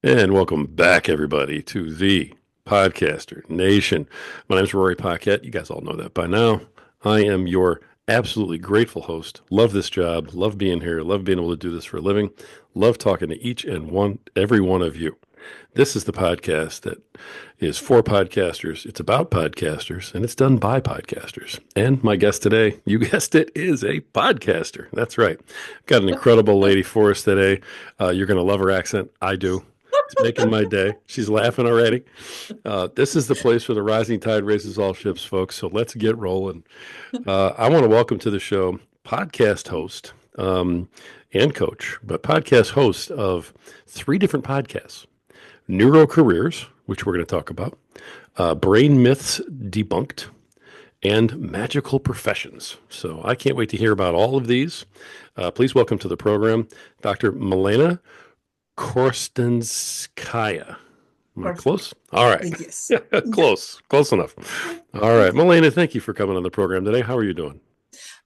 And welcome back, everybody, to the Podcaster Nation. My name is Rory Paquette. You guys all know that by now. I am your absolutely grateful host. Love this job. Love being here. Love being able to do this for a living. Love talking to every one of you. This is the podcast that is for podcasters. It's about podcasters, and it's done by podcasters. And my guest today, you guessed it, is a podcaster. That's right. Got an incredible lady for us today. You're going to love her accent. I do. It's making my day. She's laughing already. This is the place where the rising tide raises all ships, folks. So let's get rolling. I want to welcome to the show podcast host and coach, but podcast host of three different podcasts: Neurocareers, which we're going to talk about, Brain Myths Debunked, and Magical Professions. So I can't wait to hear about all of these. Please welcome to the program Dr. Milena Korostenskaja. Am I Perfect. close? All right. Yes. Yeah. Close enough. All right. Milena, thank you for coming on the program today. How are you doing?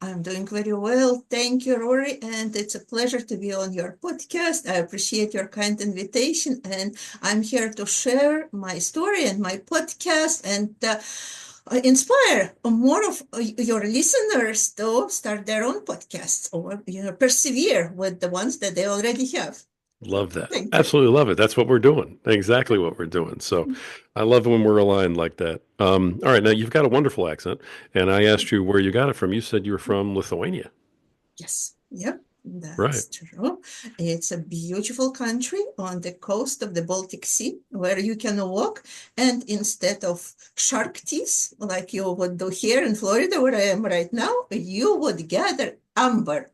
I'm doing very well. Thank you, Rory. And it's a pleasure to be on your podcast. I appreciate your kind invitation. And I'm here to share my story and my podcast and inspire more of your listeners to start their own podcasts or persevere with the ones that they already have. Love that. Thank you. Absolutely love it. That's what we're doing. Exactly what we're doing. So I love when we're aligned like that. All right. Now, you've got a wonderful accent, and I asked you where you got it from. You said you were from Lithuania. Yes. Yep. Right. That's true. It's a beautiful country on the coast of the Baltic Sea where you can walk, and instead of shark teeth, like you would do here in Florida, where I am right now, you would gather amber.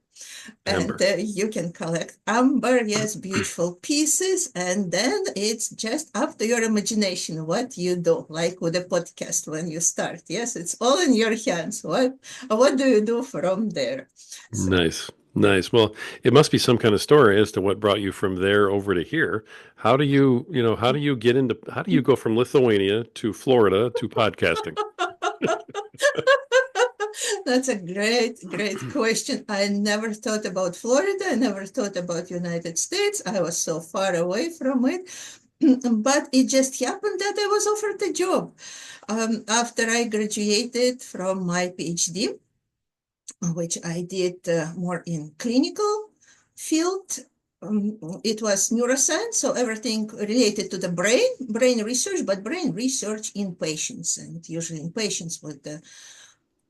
And Amber. you can collect amber, yes, beautiful pieces. And then it's just up to your imagination what you do, like with a podcast when you start. Yes, it's all in your hands. What do you do from there? So, Nice. Nice. Well, it must be some kind of story as to what brought you from there over to here. How do you get into, how do you go from Lithuania to Florida to podcasting? that's a great question. I never thought about Florida. I never thought about United States. I was so far away from it. But it just happened that I was offered a job after I graduated from my PhD, which I did more in clinical field. It was neuroscience, so everything related to the brain research, but brain research in patients, and usually in patients with the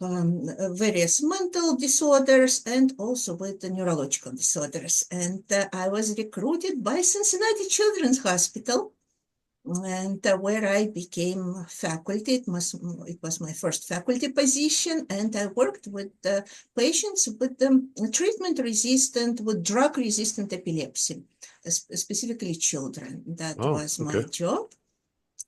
various mental disorders and also with the neurological disorders. And I was recruited by Cincinnati Children's Hospital, and where I became faculty. It was my first faculty position, and I worked with patients with treatment-resistant, with drug-resistant epilepsy, specifically children. That Oh, was my okay. job.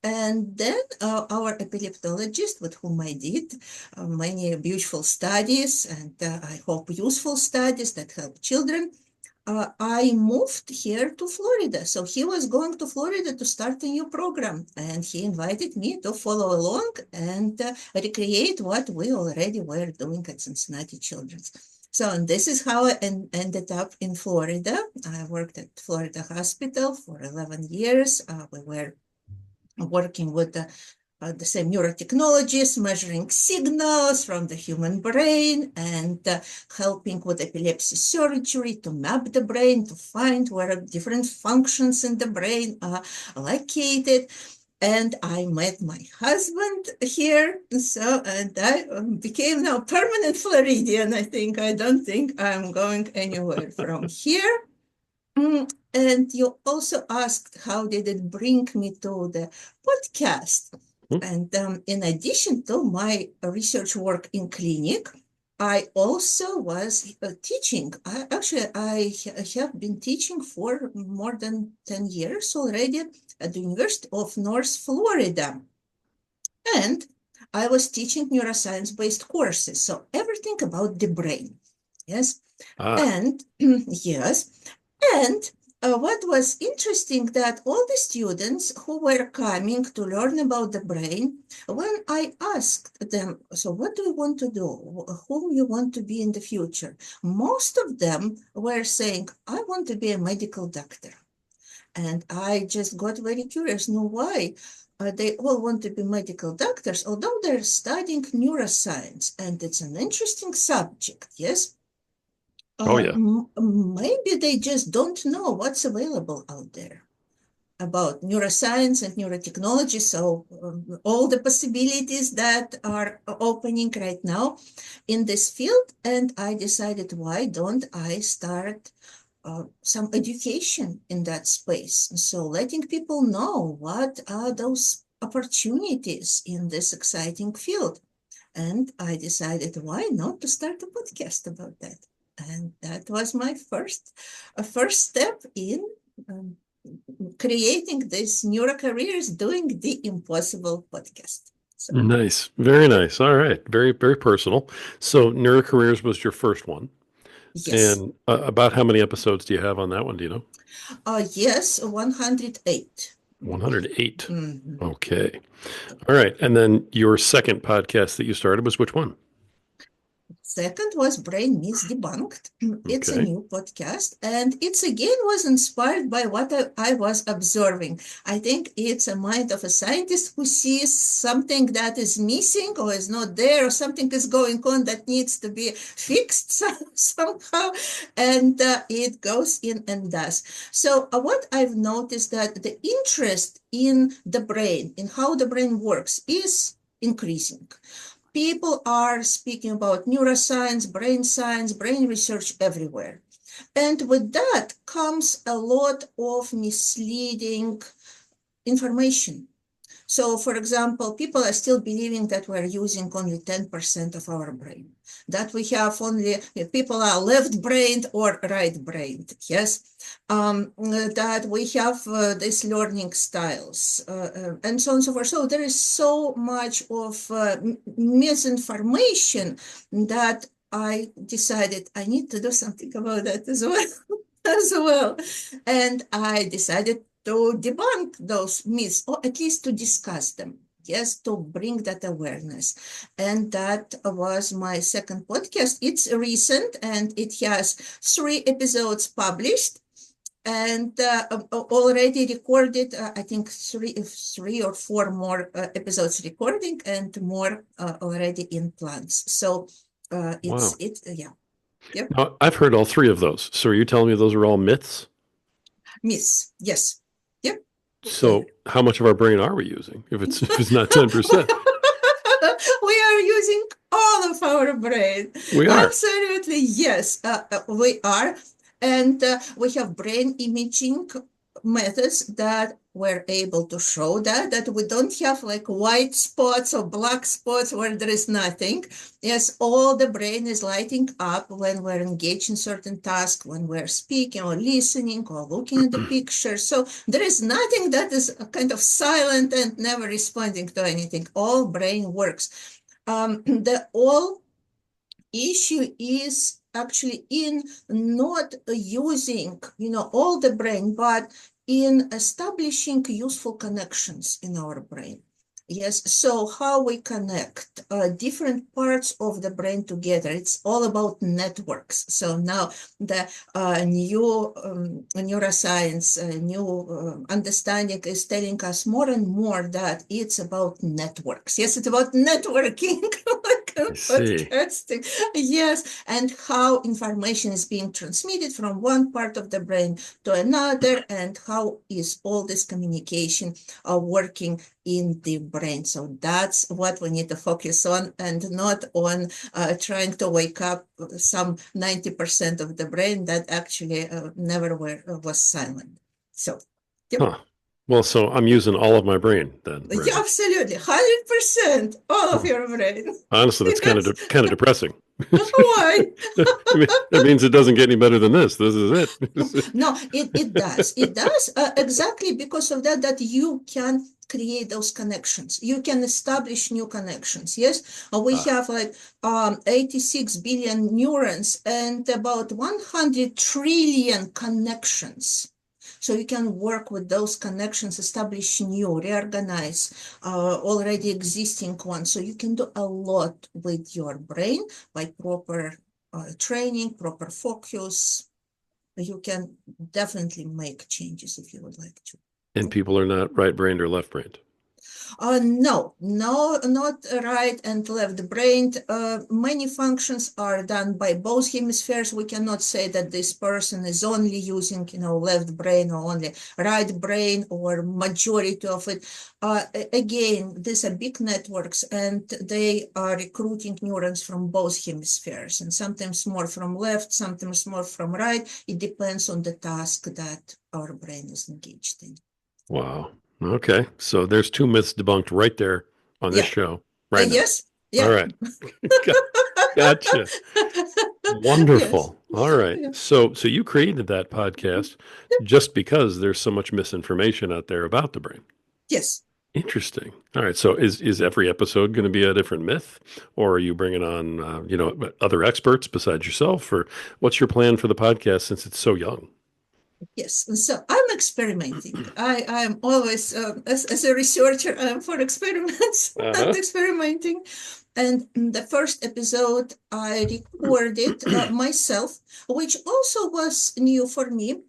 And then our epileptologist, with whom I did many beautiful studies and I hope useful studies that help children, I moved here to Florida. So he was going to Florida to start a new program, and he invited me to follow along and recreate what we already were doing at Cincinnati Children's. So, and this is how I ended up in Florida. I worked at Florida Hospital for 11 years. We were working with the same neurotechnologies, measuring signals from the human brain and helping with epilepsy surgery to map the brain, to find where different functions in the brain are located. And I met my husband here, so and I became now permanent Floridian. I don't think I'm going anywhere from here. And you also asked how did it bring me to the podcast. Hmm. And in addition to my research work in clinic, I also was teaching. I have been teaching for more than 10 years already at the University of North Florida. And I was teaching neuroscience-based courses, so everything about the brain. Yes. Ah, And yes, and what was interesting that all the students who were coming to learn about the brain, when I asked them, so what do you want to do? Who you want to be in the future? Most of them were saying, I want to be a medical doctor. And I just got very curious, know why? They all want to be medical doctors, although they're studying neuroscience, and it's an interesting subject, yes? Oh yeah. Maybe they just don't know what's available out there about neuroscience and neurotechnology. So all the possibilities that are opening right now in this field. And I decided, why don't I start some education in that space? So letting people know what are those opportunities in this exciting field. And I decided, why not to start a podcast about that? And that was my first step in um, creating this Neurocareers, doing the impossible podcast. So Nice. Very nice. All right. Very, very personal. So Neurocareers was your first one. yes, And about how many episodes do you have on that one? Do you know? yes, 108. 108. Mhm. Okay. All right. And then your second podcast that you started was which one? Second was Brain Myths Debunked. It's a Okay. new podcast, and it's again was inspired by what I was observing. I think it's a mind of a scientist who sees something that is missing or is not there, or something is going on that needs to be fixed somehow, and it goes in and does. So what I've noticed that the interest in the brain, in how the brain works, is increasing. People are speaking about neuroscience, brain research everywhere. And with that comes a lot of misleading information. So, for example, people are still believing that we're using only 10% of our brain, that we have only, people are left-brained or right-brained, yes, that we have these learning styles, and so on and so forth. So there is so much of misinformation that I decided I need to do something about that as well. As well. And I decided to debunk those myths, or at least to discuss them. Yes, to bring that awareness. And that was my second podcast. It's recent and it has 3 episodes published and already recorded, I think three or four more episodes recording and more already in plans. So Wow. yeah. Yep. Now, I've heard all three of those. So are you telling me those are all myths? Myths. Yes. Yep. They So how much of our brain are we using if it's not 10%? we are using all of our brain. We are. Absolutely, yes, we are. And we have brain imaging methods that were able to show that we don't have like white spots or black spots where there is nothing. Yes, all the brain is lighting up when we're engaged in certain tasks, when we're speaking or listening or looking at the picture. So there is nothing that is kind of silent and never responding to anything. All brain works. The all issue is actually in not using, all the brain, but in establishing useful connections in our brain. Yes, so how we connect different parts of the brain together. It's all about networks. So now the new neuroscience, new understanding is telling us more and more that it's about networks. Yes, it's about networking, like I see. podcasting. Yes, and how information is being transmitted from one part of the brain to another, and how is all this communication working in the brain. So that's what we need to focus on, and not on trying to wake up some 90% of the brain that actually never was silent. So, yep. Huh. Well, so I'm using all of my brain then, Yeah, really. absolutely. 100%, all of Huh. your brain. Honestly, that's kind of Yes. kind of depressing. Why? I mean, that means it doesn't get any better than this. This is it. No, it does. It does exactly because of that you can create those connections. You can establish new connections. Yes, we Ah, have like 86 billion neurons and about 100 trillion connections. So you can work with those connections, establish new, reorganize already existing ones. So you can do a lot with your brain by proper training, proper focus, you can definitely make changes if you would like to. And people are not right-brained or left-brained. No, not right and left brain. Many functions are done by both hemispheres. We cannot say that this person is only using, left brain or only right brain or majority of it. Again, these are big networks and they are recruiting neurons from both hemispheres and sometimes more from left, sometimes more from right. It depends on the task that our brain is engaged in. Wow. Okay. So there's two myths debunked right there on this Yeah. show right now. Yes. All Yeah. right. Gotcha. Yes. Wonderful. All right. Yeah. So you created that podcast just because there's so much misinformation out there about the brain. Yes. Interesting. All right. So is every episode going to be a different myth, or are you bringing on other experts besides yourself, or what's your plan for the podcast since it's so young? Yes. So I'm experimenting. I'm always, as a researcher, I'm for experiments and Uh-huh. experimenting. And the first episode I recorded myself, which also was new for me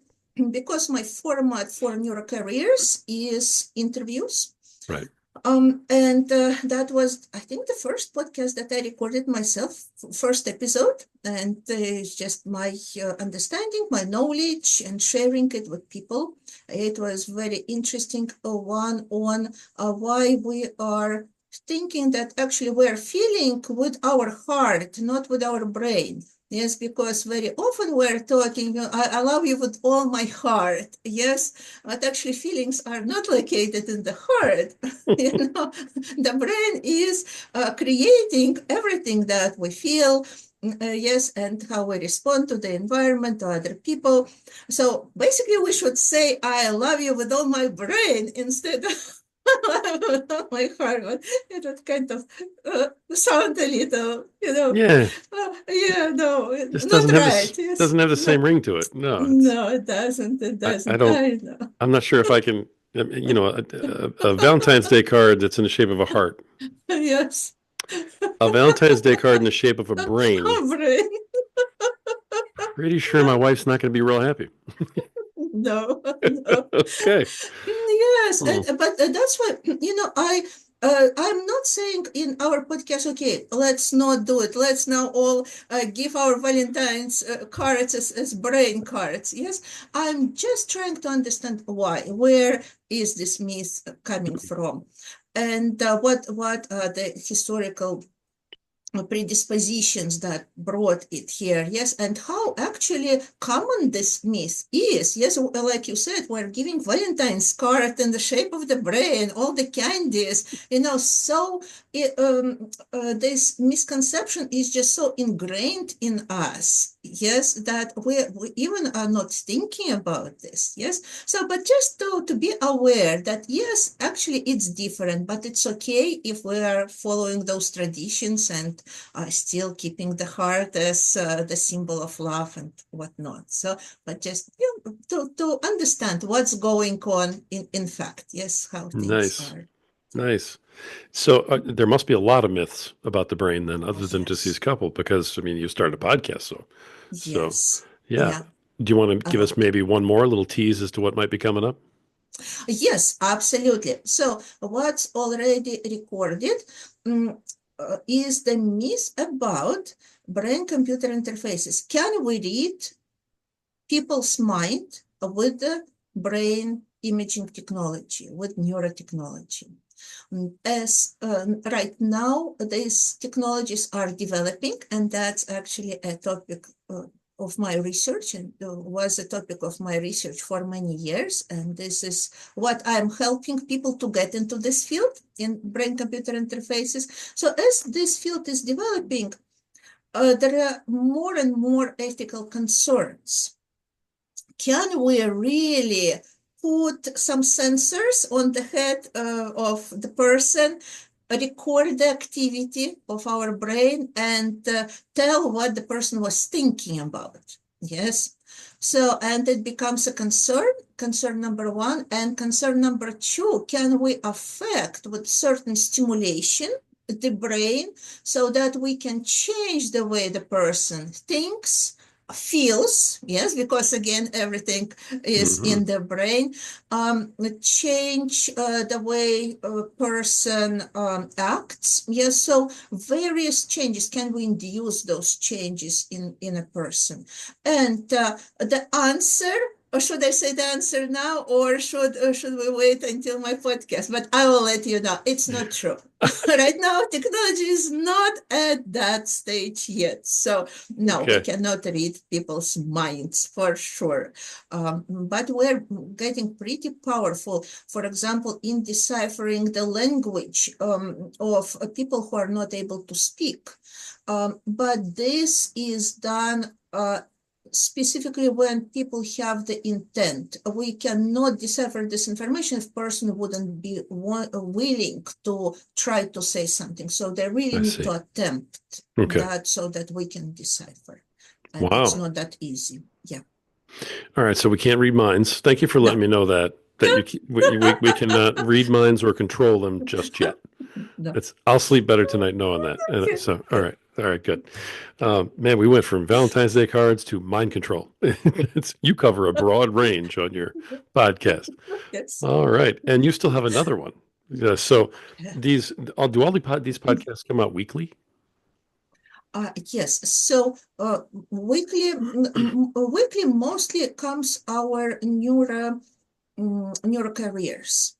because my format for Neurocareers is interviews. Right. And that was, I think, the first podcast that I recorded myself, first episode. And it's just my understanding, my knowledge, and sharing it with people. It was very interesting one on why we are thinking that actually we're feeling with our heart, not with our brain. Yes, because very often we're talking, I love you with all my heart. Yes, but actually feelings are not located in the heart. The brain is creating everything that we feel. Yes, and how we respond to the environment, to other people. So basically, we should say, I love you with all my brain instead of my heart. But it would kind of sound a little, Yeah. yeah, no, Just not doesn't have right. this Yes, doesn't have the no, same ring to it. No, it's no, it doesn't. It I doesn't. don't I know. I'm not sure if I can a Valentine's Day card that's in the shape of a heart. Yes. A Valentine's Day card in the shape of a brain. Brain. Pretty sure my wife's not going to be real happy. No, no. Okay. Yes, Hmm. but that's why I'm not saying in our podcast, okay, let's not do it. Let's now all give our Valentine's cards as brain cards. Yes, I'm just trying to understand why. Where is this myth coming from? And what are the historical predispositions that brought it here, yes, and how actually common this myth is. Yes, like you said, we're giving Valentine's card in the shape of the brain, all the candies, so this misconception is just so ingrained in us, yes, that we even are not thinking about this, yes. So, but just to be aware that, yes, actually it's different, but it's okay if we are following those traditions and still keeping the heart as the symbol of love and whatnot. So, but just to understand what's going on in fact, yes, how things Nice. are. Nice. So there must be a lot of myths about the brain then, Oh, other than just these yes, couple, because I mean, you started a podcast, so yes, yeah. yeah, Do you want to a give us lot. maybe one more little tease as to what might be coming up? Yes, absolutely. So what's already recorded is the myth about brain-computer interfaces. Can we read people's mind with the brain imaging technology, with neurotechnology? As right now, these technologies are developing, and that's actually a topic of my research and was a topic of my research for many years. And this is what I'm helping people to get into this field in brain-computer interfaces. So as this field is developing, there are more and more ethical concerns. Can we really put some sensors on the head of the person, record the activity of our brain, and tell what the person was thinking about? Yes. So, and it becomes a concern number one. And concern number two, can we affect with certain stimulation the brain so that we can change the way the person thinks, feels, yes, because again, everything is in the brain, change the way a person acts. Yes, so various changes, can we induce those changes in a person? And the answer, or should I say the answer now, or should we wait until my podcast? But I will let you know. It's not true. Right now, technology is not at that stage yet. So no, we Okay. cannot read people's minds for sure. But we're getting pretty powerful, for example, in deciphering the language of people who are not able to speak. But this is done specifically when people have the intent. We cannot decipher this information if person wouldn't be willing to try to say something. So they really I need to see. attempt Okay. that so that we can decipher. And it's Wow. not that easy. Yeah. All right. So we can't read minds. Thank you for letting No. me know that we cannot read minds or control them just yet. No. I'll sleep better tonight knowing that. And Okay. so, Good. all right, good. Man, we went from Valentine's Day cards to mind control. You cover a broad range on your podcast. Yes. All right, and you still have another one. So Yeah. do these podcasts come out weekly? Yes. So weekly mostly comes our Neurocareers,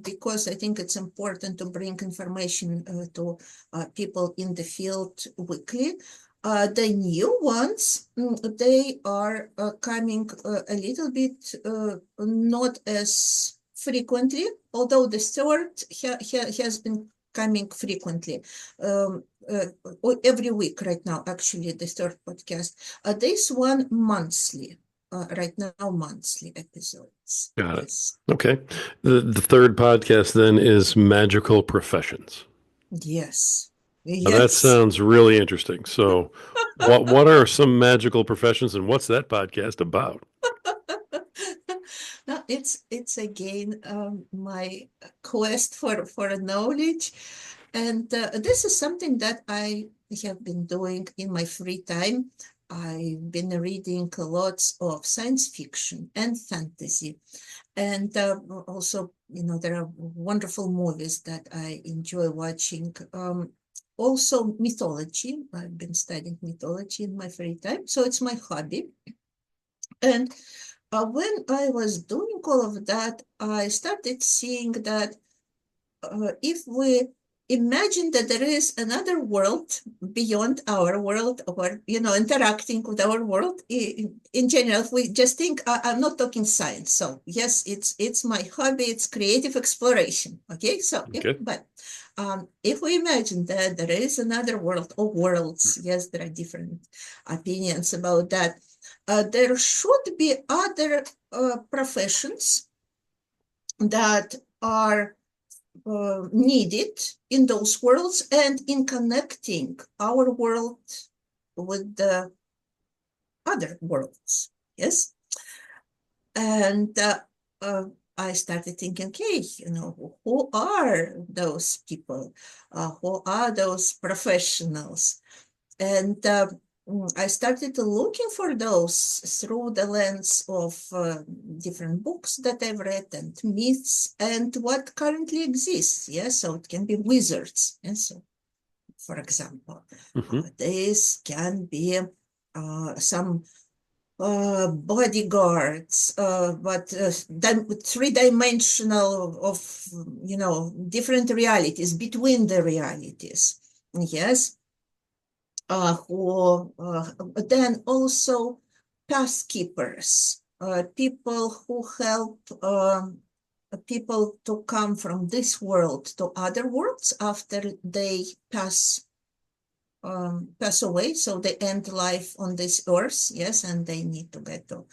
because I think it's important to bring information to people in the field weekly. The new ones, they are coming a little bit not as frequently, although the third has been coming frequently. Every week right now, actually, the third podcast. This one monthly. Right now, monthly episodes. Got it. Yes. Okay. The third podcast then is magical professions. Yes. Now that Yes. sounds really interesting. So, what are some magical professions, and what's that podcast about? No, it's again my quest for knowledge, and this is something that I have been doing in my free time. I've been reading lots of science fiction and fantasy, and also, there are wonderful movies that I enjoy watching. Also mythology. I've been studying mythology in my free time, so it's my hobby. And when I was doing all of that, I started seeing that if we imagine that there is another world beyond our world, or interacting with our world in general, if we just think, I'm not talking science, so yes, it's my hobby, it's creative exploration. Okay, so Okay. if we imagine that there is another world or worlds, yes, there are different opinions about that. There should be other professions that are needed in those worlds and in connecting our world with the other worlds. Yes. And I started thinking, okay, who are those people? Who are those professionals? And I started looking for those through the lens of different books that I've read and myths and what currently exists. Yeah, so it can be wizards. Yeah, so, for example, Hmm. this can be some bodyguards, but three-dimensional of, different realities between the realities. Yes. Who then also path keepers, people who help people to come from this world to other worlds after they pass away, so they end life on this earth, yes, and they need to get to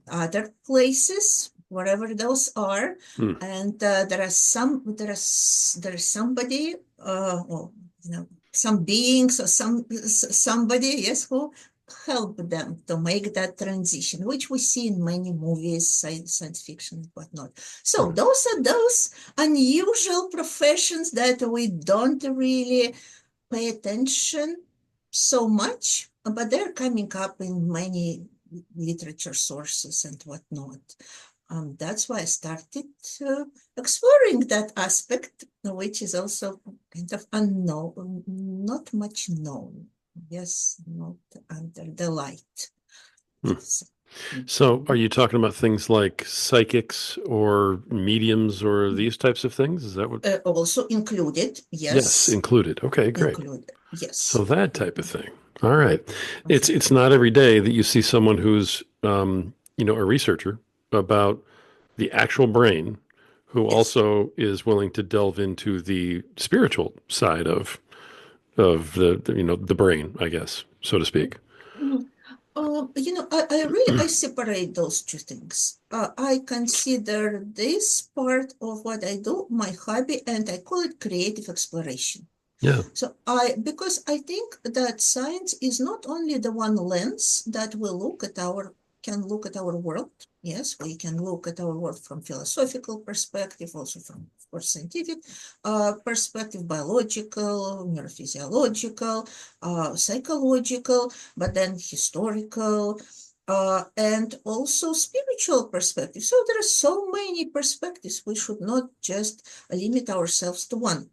other places, wherever those are. Hmm. And there is somebody, or some beings or somebody, yes, who help them to make that transition, which we see in many movies, science fiction and whatnot. So those are those unusual professions that we don't really pay attention so much, but they're coming up in many literature sources and whatnot. That's why I started exploring that aspect, which is also kind of unknown, not much known. Yes, not under the light. Hmm. So, So, are mhm. you talking about things like psychics or mediums or these types of things? Is that what? Also included, Yes, yes, included. Okay, great. included, So yes. that type of thing. All right. It's Exactly. not every day that you see someone who's a researcher about the actual brain who Yes. also is willing to delve into the spiritual side of the brain, I guess, so to speak. Mm. I really I separate those two things. I consider this part of what I do my hobby, and I call it creative exploration. Yeah. So because I think that science is not only the one lens that we can look at our world. Yes, we can look at our world from philosophical perspective, also from, of course, scientific perspective, biological, neurophysiological, psychological, but then historical, and also spiritual perspective. So there are so many perspectives. We should not just limit ourselves to one.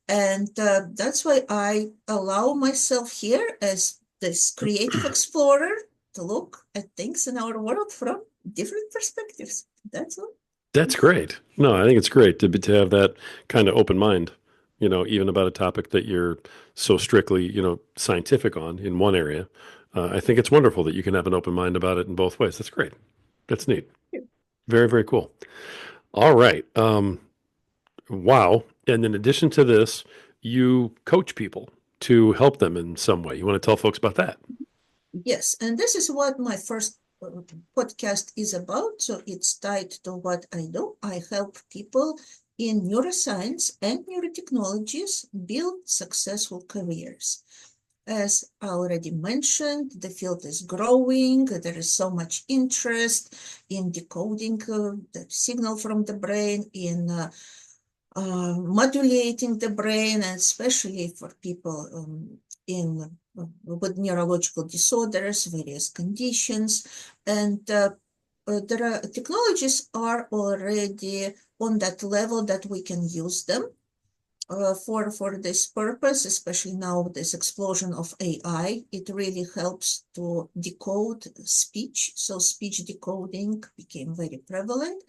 And that's why I allow myself here as this creative explorer to look at things in our world from different perspectives. That's all. That's great. No, I think it's great to have that kind of open mind, even about a topic that you're so strictly, scientific on in one area. I think it's wonderful that you can have an open mind about it in both ways. That's great. That's neat. Very, very cool. All right. Wow. And in addition to this, you coach people to help them in some way. You want to tell folks about that? Yes, and this is what my first podcast is about. So it's tied to what I do. I help people in neuroscience and neurotechnologies build successful careers. As I already mentioned, the field is growing. There is so much interest in decoding the signal from the brain, in modulating the brain, and especially for people in with neurological disorders, various conditions. And there are technologies are already on that level that we can use them for this purpose, especially now with this explosion of AI. It really helps to decode speech. So speech decoding became very prevalent.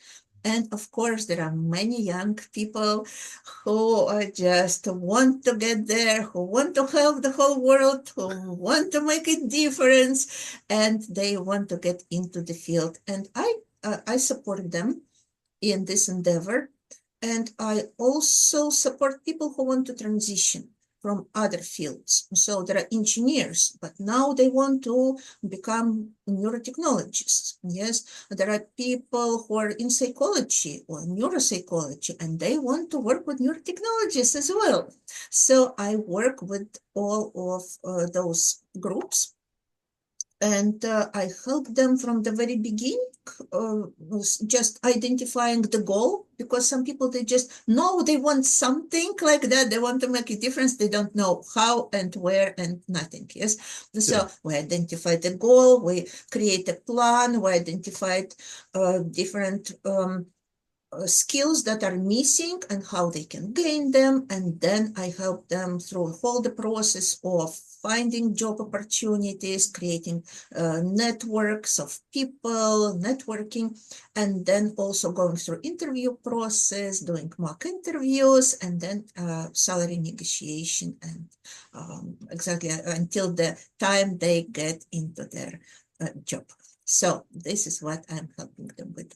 And of course, there are many young people who just want to get there, who want to help the whole world, who want to make a difference, and they want to get into the field. And I support them in this endeavor. And I also support people who want to transition from other fields. So there are engineers, but now they want to become neurotechnologists. Yes, there are people who are in psychology or neuropsychology, and they want to work with neurotechnologists as well. So I work with all of those groups, and I help them from the very beginning, uh, just identifying the goal, because some people, they just know they want something like that. They want to make a difference. They don't know how and where and nothing. Yes. Yeah. So we identify the goal, we create a plan, we identified different skills that are missing and how they can gain them. And then I help them through all the process of finding job opportunities, creating networks of people, networking, and then also going through interview process, doing mock interviews, and then salary negotiation, and exactly until the time they get into their job. So this is what I'm helping them with.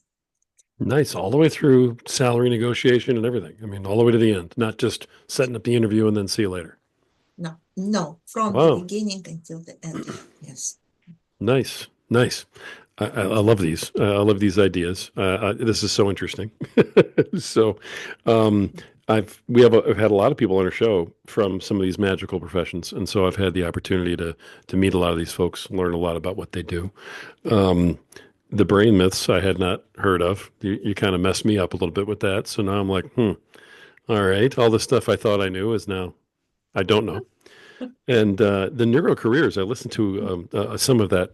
Nice. All the way through salary negotiation and everything. I mean, all the way to the end, not just setting up the interview and then see you later. No, no, from the Wow. beginning until the end. Yes. Nice. Nice. I love these. I love these ideas. This is so interesting. So, um, I've had a lot of people on our show from some of these magical professions, and so I've had the opportunity to meet a lot of these folks, learn a lot about what they do. Um, the brain myths I had not heard of. You kind of messed me up a little bit with that. So now I'm like, all right, all the stuff I thought I knew is now I don't know. And the Neurocareers, I listened to some of that.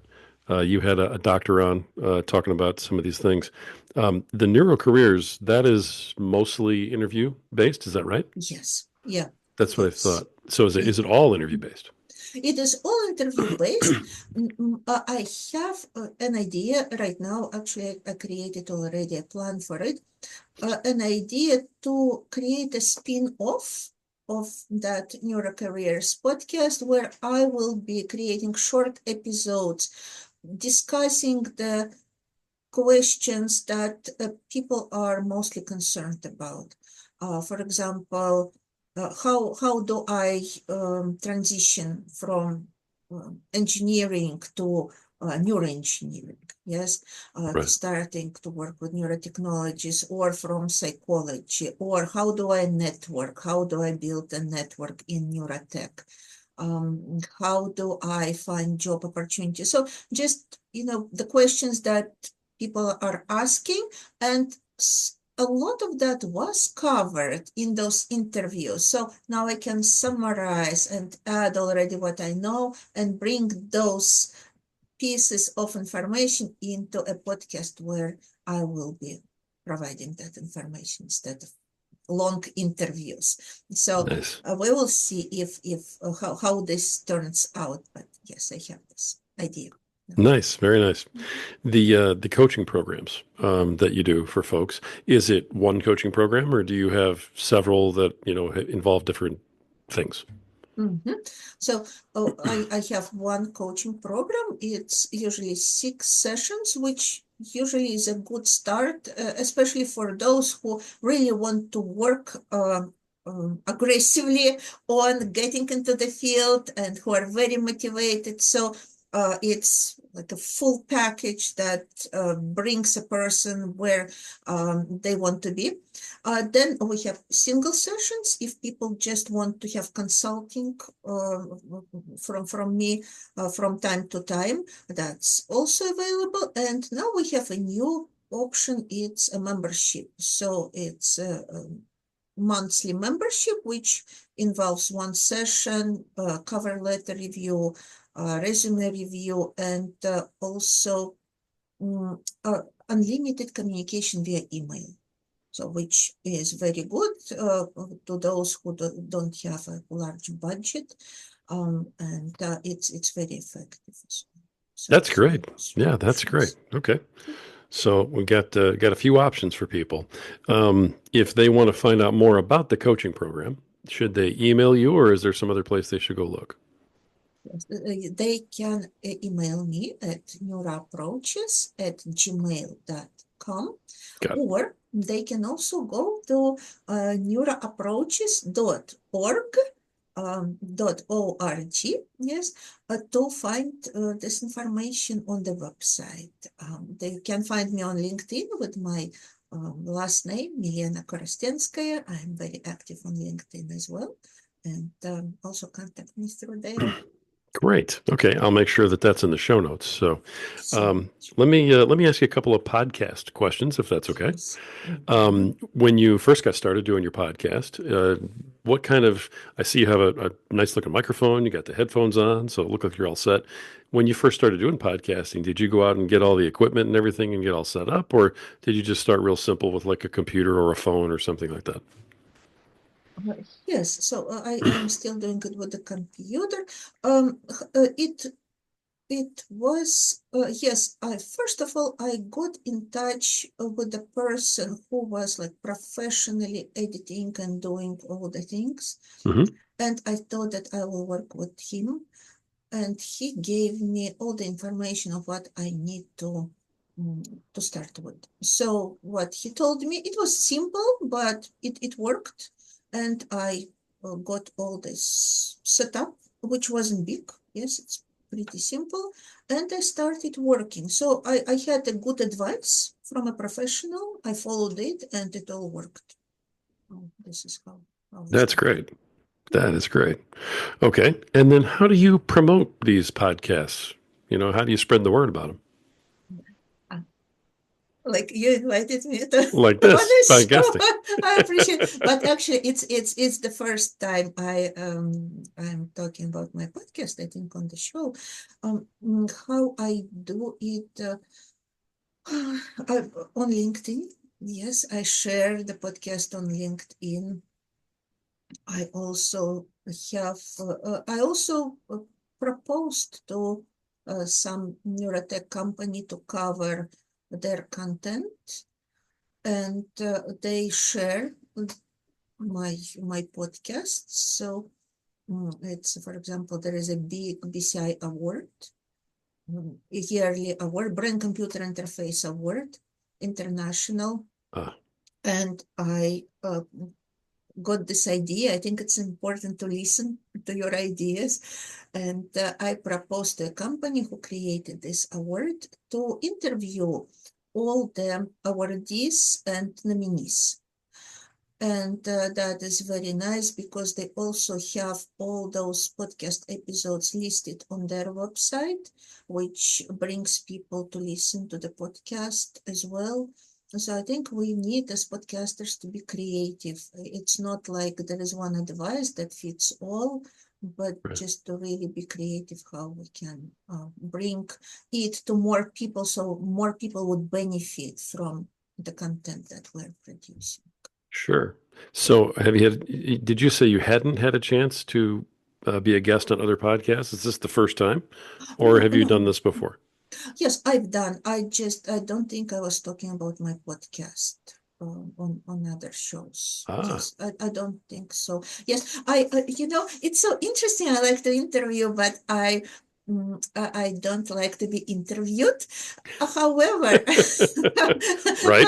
You had a doctor on talking about some of these things. The Neurocareers, that is mostly interview based, is that right? Yes, yeah, That's what I it's thought. So is it all interview based? it is all interview based. I have an idea right now. Actually, I created already a plan for it. An idea to create a spin-off of that Neurocareers podcast where I will be creating short episodes discussing the questions that people are mostly concerned about. For example, how do I transition from engineering to neuroengineering? Yes, Right. starting to work with neurotechnologies, or from psychology, or how do I network? How do I build a network in neurotech? How do I find job opportunities? So just, the questions that people are asking, and a lot of that was covered in those interviews. So now I can summarize and add already what I know and bring those pieces of information into a podcast where I will be providing that information instead of long interviews. So Nice. we will see if how this turns out. But yes, I have this idea. Nice. Very nice. The coaching programs that you do for folks, is it one coaching program or do you have several that, involve different things? Mm-hmm. So I have one coaching program. It's usually 6 sessions, which usually is a good start, especially for those who really want to work aggressively on getting into the field and who are very motivated. So it's like a full package that brings a person where they want to be. Then we have single sessions if people just want to have consulting from me from time to time. That's also available. And now we have a new option. It's a membership. So it's a monthly membership, which involves one session, cover letter review, resume review, and also mm, unlimited communication via email. So which is very good to those who don't have a large budget, and it's very effective as well. That's So great. those Yeah, that's great. options. Okay. So we got a few options for people. If they want to find out more about the coaching program, should they email you or is there some other place they should go look? Yes, they can email me at neuroapproaches@gmail.com, Got it. or they can also go to neuroapproaches.org, .org, yes, to find this information on the website. They can find me on LinkedIn with my last name, Milena Korostenskaja. I'm very active on LinkedIn as well, and also contact me through there. Great. Okay, I'll make sure that that's in the show notes. So, So let me ask you a couple of podcast questions, if that's okay. yes. Mhm. When you first got started doing your podcast, what kind of? I see you have a nice looking microphone. You got the headphones on, so it looked like you're all set. When you first started doing podcasting, did you go out and get all the equipment and everything and get all set up, or did you just start real simple with like a computer or a phone or something like that? Yes, so I'm still doing it with the computer. It was yes. I first of all I got in touch with the person who was like professionally editing and doing all the things, Hmm. and I thought that I will work with him, and he gave me all the information of what I need to start with. So what he told me, it was simple, but it worked, and I got all this set up, which wasn't big. Yes, it's pretty simple, and I started working. So I had a good advice from a professional. I followed it, and it all worked. This is how I That's started. great. That is great. Okay, and then how do you promote these podcasts? How do you spread the word about them? Like you invited me to like on this a by show. guesting. I appreciate, but actually, it's the first time I'm talking about my podcast. I think on the show, how I do it on LinkedIn. Yes, I share the podcast on LinkedIn. I also I also proposed to some neurotech company to cover their content, and they share my podcast. So it's, for example, there is a big BCI award, a yearly award, Brain Computer Interface Award, international, Ah, and I got this idea. I think it's important to listen to your ideas. And I proposed to a company who created this award to interview all the awardees and nominees. And that is very nice because they also have all those podcast episodes listed on their website, which brings people to listen to the podcast as well. So I think we need as podcasters to be creative. It's not like there is one advice that fits all, but right. just to really be creative how we can bring it to more people so more people would benefit from the content that we're producing. Sure. So, did you say you hadn't had a chance to be a guest on other podcasts? Is this the first time, or No, have you no. done this before? Yes, I've done. I don't think I was talking about my podcast on other shows. Ah, Yes, I don't think so. Yes, it's so interesting. I like to interview, but I don't like to be interviewed. However, right.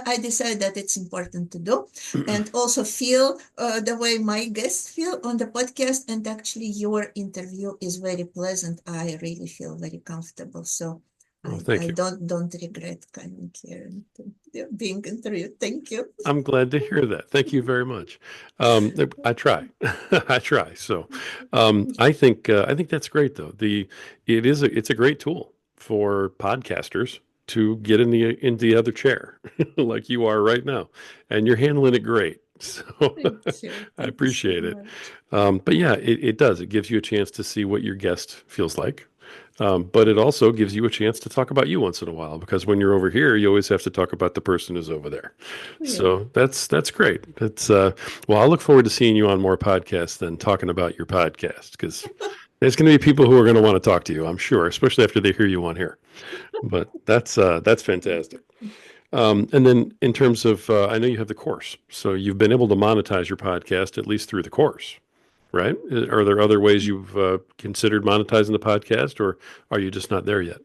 I decided that it's important to do and also feel the way my guests feel on the podcast. And actually, your interview is very pleasant. I really feel very comfortable. So Oh, I thank you. don't regret coming here and being interviewed. Thank you. I'm glad to hear that. Thank you very much. I try, I try. So, I think that's great though. It's a great tool for podcasters to get in the other chair, like you are right now, and you're handling it great. So, Thank you. I Thank you so appreciate it. much. But yeah, it does. It gives you a chance to see what your guest feels like. But it also gives you a chance to talk about you once in a while because when you're over here, you always have to talk about the person who's over there. Yeah. So that's great. Well, I'll look forward to seeing you on more podcasts than talking about your podcast because there's going to be people who are going to want to talk to you, I'm sure, especially after they hear you on here. But that's fantastic. And then in terms of, I know you have the course, so you've been able to monetize your podcast at least through the course, right? Are there other ways you've considered monetizing the podcast, or are you just not there yet?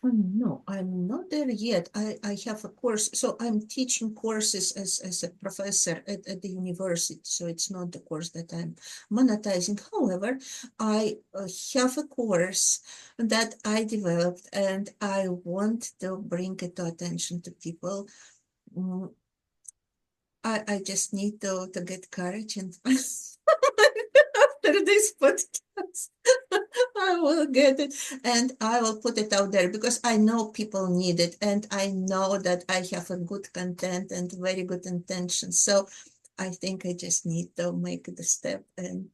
Oh, no, I'm not there yet. I have a course. So I'm teaching courses as a professor at the university. So it's not the course that I'm monetizing. However, I have a course that I developed and I want to bring it to attention to people. Mm, I just need to get courage and after this podcast, I will get it and I will put it out there because I know people need it and I know that I have a good content and very good intention. So I think I just need to make the step and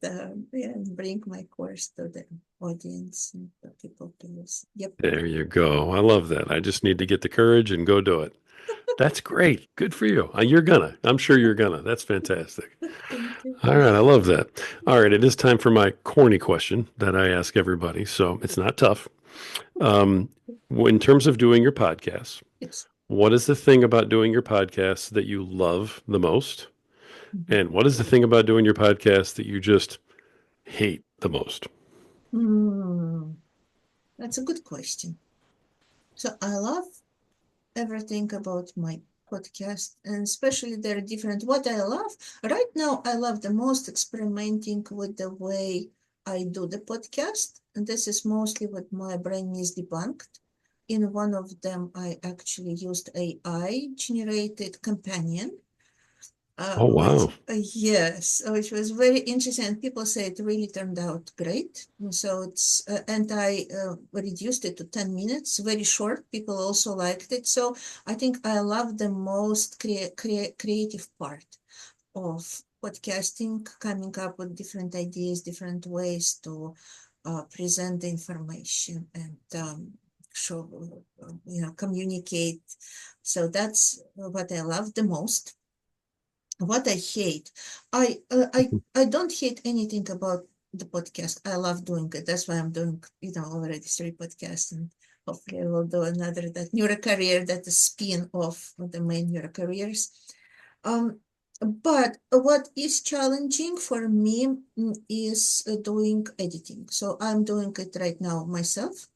yeah, bring my course to the audience and the people to use. Yep. There you go. I love that. I just need to get the courage and go do it. That's great. Good for you. You're gonna. I'm sure you're gonna. That's fantastic. Thank you. All right. I love that. All right. It is time for my corny question that I ask everybody. So it's not tough. Um, in terms of doing your podcasts, Yes. what is the thing about doing your podcast that you love the most? Mhm. And what is the thing about doing your podcast that you just hate the most? Hmm. That's a good question. So I love everything about my podcast, and especially they're different. What I love right now, I love the most experimenting with the way I do the podcast. And this is mostly what my brain is debunked. In one of them, I actually used AI generated companion Oh, which wow. yes, which was very interesting. And people say it really turned out great. And so it's and I reduced it to 10 minutes, very short. People also liked it. So I think I love the most creative part of podcasting, coming up with different ideas, different ways to present the information and show, communicate. So that's what I love the most. What I hate, I don't hate anything about the podcast. I love doing it. That's why I'm doing, already 3 podcasts, and hopefully I will do another, that Neurocareer, that is spin off of the main Neurocareers. Um, but what is challenging for me is doing editing. So I'm doing it right now myself.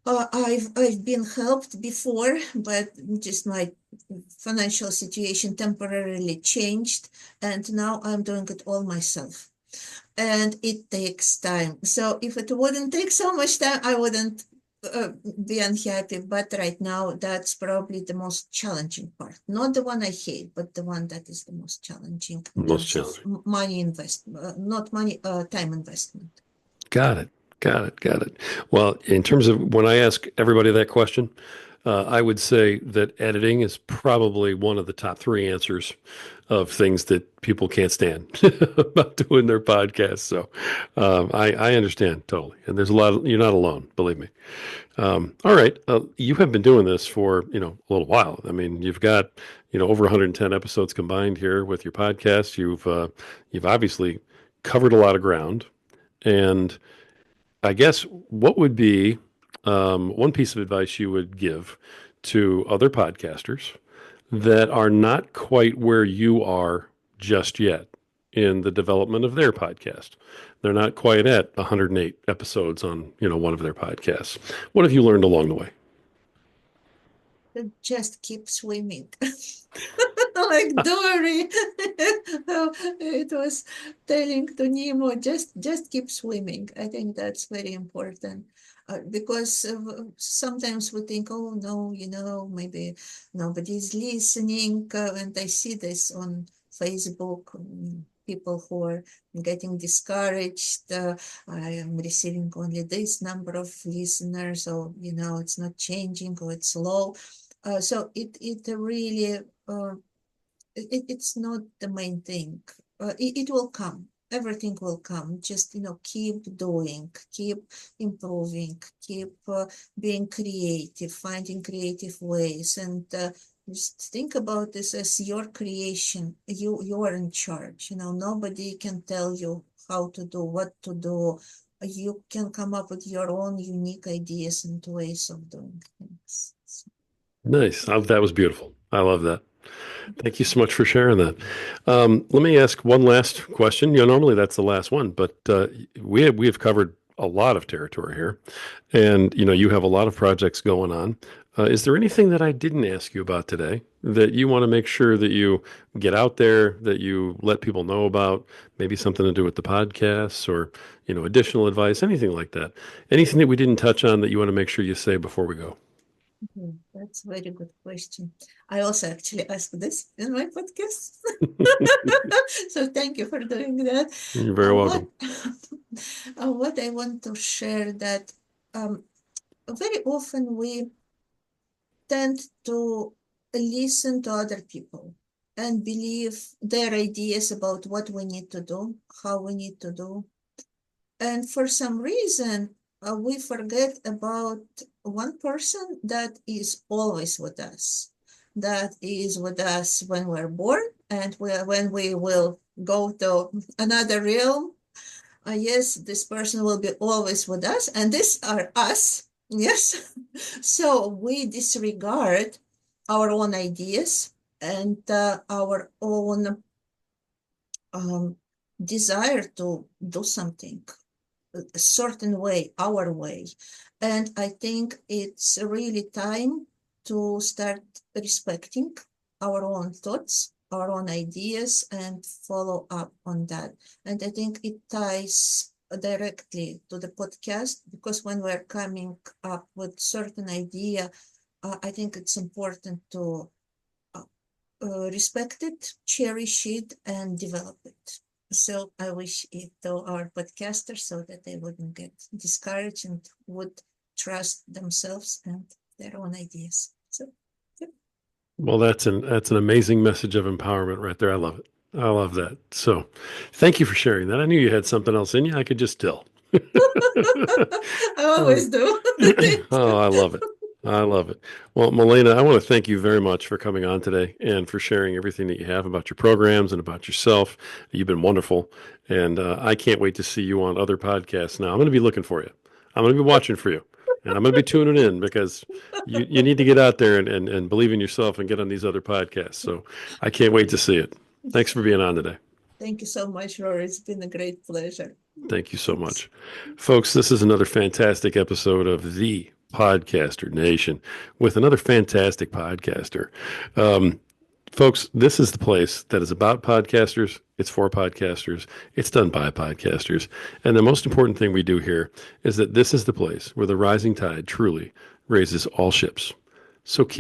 I've been helped before, but just my financial situation temporarily changed, and now I'm doing it all myself. And it takes time. So if it wouldn't take so much time, I wouldn't be unhappy. But right now, that's probably the most challenging part. Not the one I hate, but the one that is the most challenging in Most terms of challenging. money investment, not money, time investment. Got it. Got it. Got it. Well, in terms of when I ask everybody that question, I would say that editing is probably one of the top three answers of things that people can't stand about doing their podcasts. So I understand totally. And there's a lot of, you're not alone, believe me. All right. You have been doing this for, a little while. I mean, you've got, over 110 episodes combined here with your podcast. You've obviously covered a lot of ground. And I guess what would be one piece of advice you would give to other podcasters that are not quite where you are just yet in the development of their podcast? They're not quite at 108 episodes on, one of their podcasts. What have you learned along the way? Just keep swimming. Like Dory. It was telling to Nemo, just keep swimming. I think that's very important. Because sometimes we think, oh no, maybe nobody's listening. And I see this on Facebook, people who are getting discouraged. I am receiving only this number of listeners, or it's not changing, or it's low. So it really it's not the main thing. It will come. Everything will come. Just keep doing, keep improving, keep being creative, finding creative ways, and just think about this as your creation. You are in charge. Nobody can tell you how to do, what to do. You can come up with your own unique ideas and ways of doing things. Nice. That was beautiful. I love that. Thank you so much for sharing that. Let me ask one last question. Normally that's the last one, but we have covered a lot of territory here, and you have a lot of projects going on. Is there anything that I didn't ask you about today that you want to make sure that you get out there, that you let people know about? Maybe something to do with the podcasts, or additional advice, anything like that. Anything that we didn't touch on that you want to make sure you say before we go? That's a very good question. I also actually asked this in my podcast. So thank you for doing that. You're very What welcome. what I want to share, that very often we tend to listen to other people and believe their ideas about what we need to do, how we need to do. And for some reason, we forget about one person that is always with us, that is with us when we're born, and when we will go to another realm. Yes, this person will be always with us, and these are us. Yes. So we disregard our own ideas and our own um, desire to do something a certain way, our way. And I think it's really time to start respecting our own thoughts, our own ideas, and follow up on that. And I think it ties directly to the podcast, because when we're coming up with certain idea, I think it's important to respect it, cherish it, and develop it. So I wish it to our podcasters so that they wouldn't get discouraged and would trust themselves and their own ideas. So, yeah. Well, that's an amazing message of empowerment right there. I love it. I love that. So, thank you for sharing that. I knew you had something else in you. I could just tell. I Um, always do. oh, I love it. I love it. Well, Milena, I want to thank you very much for coming on today and for sharing everything that you have about your programs and about yourself. You've been wonderful. And I can't wait to see you on other podcasts now. I'm going to be looking for you. I'm going to be watching for you. And I'm going to be tuning in because you need to get out there and believe in yourself and get on these other podcasts. So I can't wait to see it. Thanks for being on today. Thank you so much, Rory. It's been a great pleasure. Thank you so Thanks. much. Folks, this is another fantastic episode of The Podcaster Nation with another fantastic podcaster. Um, Folks, this is the place that is about podcasters. It's for podcasters. It's done by podcasters. And the most important thing we do here is that this is the place where the rising tide truly raises all ships. So keep